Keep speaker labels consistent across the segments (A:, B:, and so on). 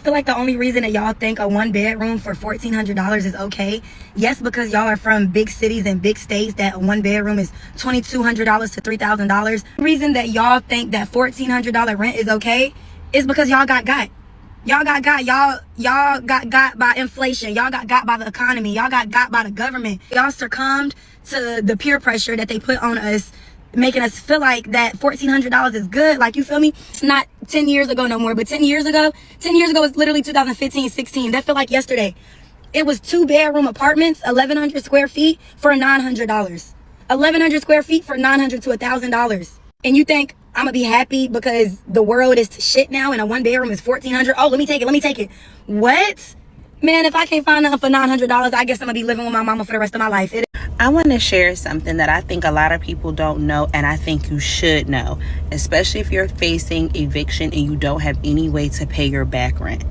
A: feel like the only reason that y'all think a one bedroom for $1,400 is okay, yes, because y'all are from big cities and big states that a one bedroom is $2,200 to $3,000. The reason that y'all think that $1,400 rent is okay is because y'all got got. Y'all got got. Y'all got got by inflation. Y'all got got by the economy. Y'all got got by the government. Y'all succumbed to the peer pressure that they put on us, making us feel like that $1,400 is good. Like, you feel me? It's not 10 years ago no more, but 10 years ago was literally 2015, 16. That felt like yesterday. It was 2-bedroom apartments, 1,100 square feet for $900. 1,100 square feet for $900 to $1,000. And you think I'm gonna be happy because the world is shit now and a one bedroom is $1,400? Oh, let me take it. What? Man, if I can't find nothing for $900, I guess I'm gonna be living with my mama for the rest of my life.
B: I want to share something that I think a lot of people don't know, and I think you should know, especially if you're facing eviction and you don't have any way to pay your back rent.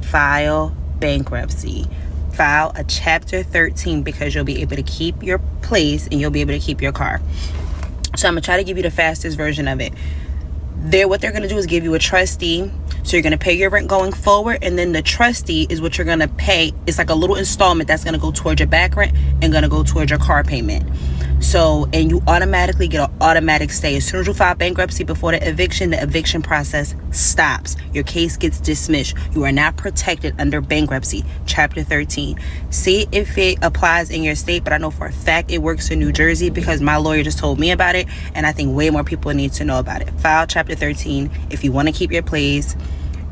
B: File bankruptcy. File a Chapter 13 because you'll be able to keep your place and you'll be able to keep your car. So I'm going to try to give you the fastest version of it. What they're going to do is give you a trustee. So you're going to pay your rent going forward, and then the trustee is what you're going to pay. It's like a little installment that's going to go towards your back rent and going to go towards your car payment. So, and you automatically get an automatic stay. As soon as you file bankruptcy before the eviction process stops. Your case gets dismissed. You are not protected under bankruptcy, Chapter 13. See if it applies in your state, but I know for a fact it works in New Jersey because my lawyer just told me about it, and I think way more people need to know about it. File Chapter 13 if you want to keep your place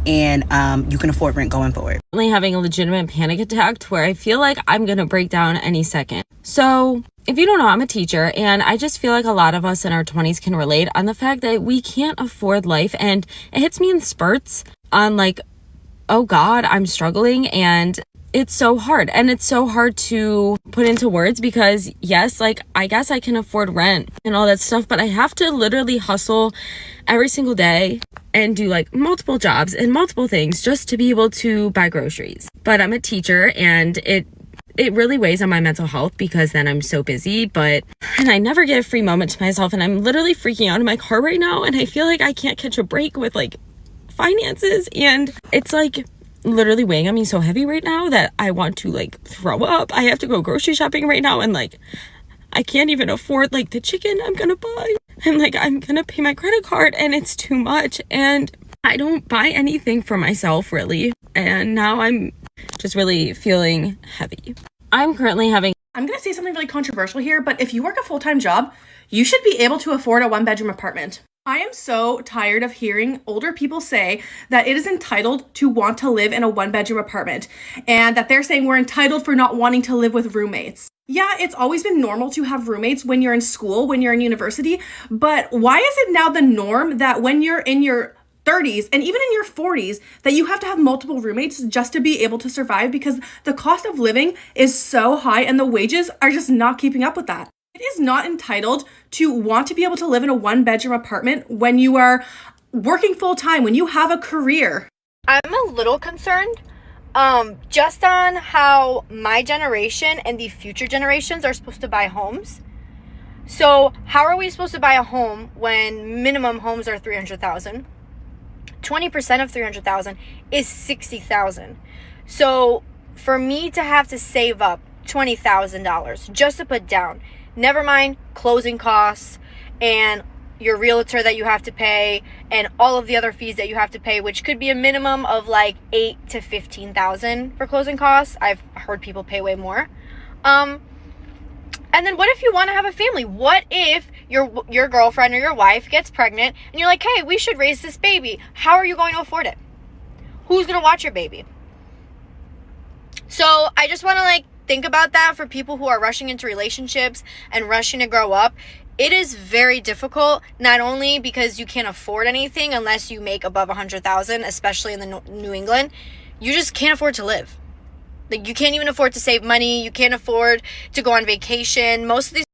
B: and you can afford rent going forward.
C: Having a legitimate panic attack to where I feel like I'm gonna break down any second. So if you don't know, I'm a teacher, and I just feel like a lot of us in our 20s can relate on the fact that we can't afford life, and it hits me in spurts on like, oh God, I'm struggling, and it's so hard. And it's so hard to put into words because yes, like I guess I can afford rent and all that stuff, but I have to literally hustle every single day and do like multiple jobs and multiple things just to be able to buy groceries. But I'm a teacher, and it really weighs on my mental health because then I'm so busy, and I never get a free moment to myself, and I'm literally freaking out in my car right now, and I feel like I can't catch a break with like finances, and it's like literally weighing on me so heavy right now that I want to like throw up. I have to go grocery shopping right now, and like I can't even afford like the chicken I'm gonna buy, and like I'm gonna pay my credit card, and it's too much, and I don't buy anything for myself really, and now I'm just really feeling heavy. I'm gonna
D: say something really controversial here, but if you work a full-time job, you should be able to afford a one-bedroom apartment. I am so tired of hearing older people say that it is entitled to want to live in a one-bedroom apartment, and that they're saying we're entitled for not wanting to live with roommates. Yeah, it's always been normal to have roommates when you're in school, when you're in university, but why is it now the norm that when you're in your 30s and even in your 40s that you have to have multiple roommates just to be able to survive because the cost of living is so high and the wages are just not keeping up with that? It is not entitled to want to be able to live in a one-bedroom apartment when you are working full-time, when you have a career.
E: I'm a little concerned just on how my generation and the future generations are supposed to buy homes. So how are we supposed to buy a home when minimum homes are $300,000? 20% of $300,000 is $60,000. So for me to have to save up $20,000 just to put down, never mind closing costs and your realtor that you have to pay and all of the other fees that you have to pay, which could be a minimum of like $8,000 to $15,000 for closing costs. I've heard people pay way more. And then what if you want to have a family? What if your girlfriend or your wife gets pregnant and you're like, hey, we should raise this baby. How are you going to afford it? Who's going to watch your baby? So I just want to like think about that for people who are rushing into relationships and rushing to grow up. It is very difficult, not only because you can't afford anything unless you make above $100,000, especially in the New England, you just can't afford to live. Like, you can't even afford to save money. You can't afford to go on vacation. Most of these